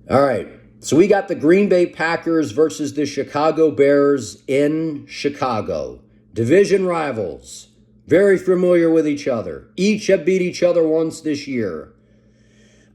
All right. So we got the Green Bay Packers versus the Chicago Bears in Chicago. Division rivals. Very familiar with each other. Each have beat each other once this year.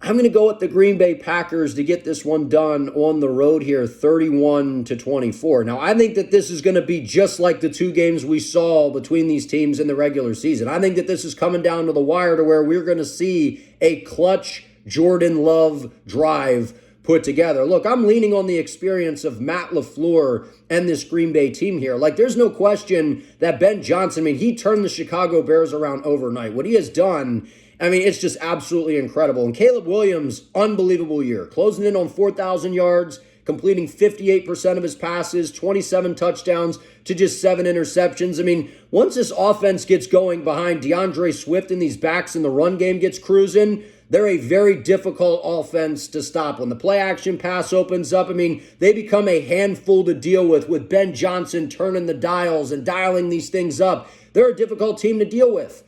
I'm going to go with the Green Bay Packers to get this one done on the road here, 31-24. Now, I think that this is going to be just like the two games we saw between these teams in the regular season. I think that this is coming down to the wire to where we're going to see a clutch Jordan Love drive put together. Look, I'm leaning on the experience of Matt LaFleur and this Green Bay team here. Like, there's no question that Ben Johnson, he turned the Chicago Bears around overnight. What he has done, it's just absolutely incredible. And Caleb Williams, unbelievable year. Closing in on 4,000 yards, completing 58% of his passes, 27 touchdowns to just 7 interceptions. Once this offense gets going behind DeAndre Swift and these backs and the run game gets cruising, they're a very difficult offense to stop. When the play action pass opens up, they become a handful to deal with Ben Johnson turning the dials and dialing these things up. They're a difficult team to deal with.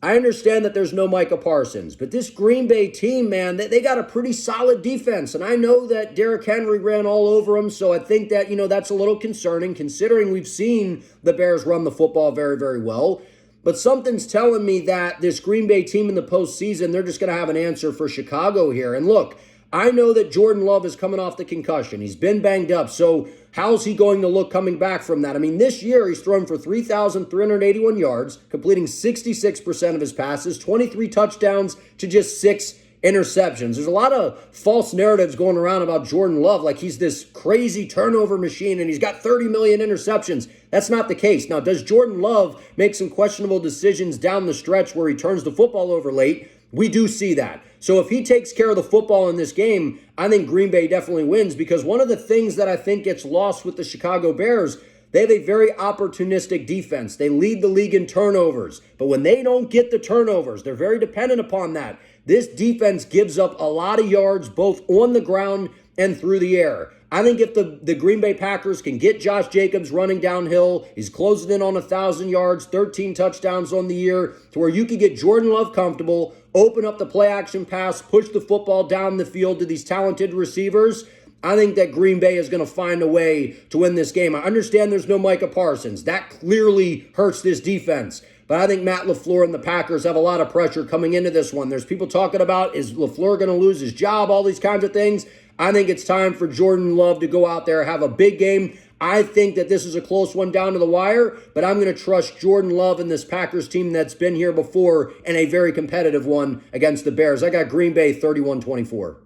I understand that there's no Micah Parsons, but this Green Bay team, man, they got a pretty solid defense. And I know that Derrick Henry ran all over them, so I think that, that's a little concerning considering we've seen the Bears run the football very, very well. But something's telling me that this Green Bay team in the postseason, they're just going to have an answer for Chicago here. And look, I know that Jordan Love is coming off the concussion. He's been banged up. So how's he going to look coming back from that? This year he's thrown for 3,381 yards, completing 66% of his passes, 23 touchdowns to just 6 interceptions. There's a lot of false narratives going around about Jordan Love, like he's this crazy turnover machine and he's got 30 million interceptions. That's not the case. Now, does Jordan Love make some questionable decisions down the stretch where he turns the football over late? We do see that. So if he takes care of the football in this game, I think Green Bay definitely wins, because one of the things that I think gets lost with the Chicago Bears, they have a very opportunistic defense. They lead the league in turnovers. But when they don't get the turnovers, they're very dependent upon that. This defense gives up a lot of yards both on the ground and through the air. I think if the Green Bay Packers can get Josh Jacobs running downhill, he's closing in on 1,000 yards, 13 touchdowns on the year, to where you can get Jordan Love comfortable, open up the play action pass, push the football down the field to these talented receivers, I think that Green Bay is going to find a way to win this game. I understand there's no Micah Parsons. That clearly hurts this defense. But I think Matt LaFleur and the Packers have a lot of pressure coming into this one. There's people talking about, is LaFleur going to lose his job, all these kinds of things. I think it's time for Jordan Love to go out there, have a big game. I think that this is a close one down to the wire, but I'm going to trust Jordan Love and this Packers team that's been here before in a very competitive one against the Bears. I got Green Bay 31-24.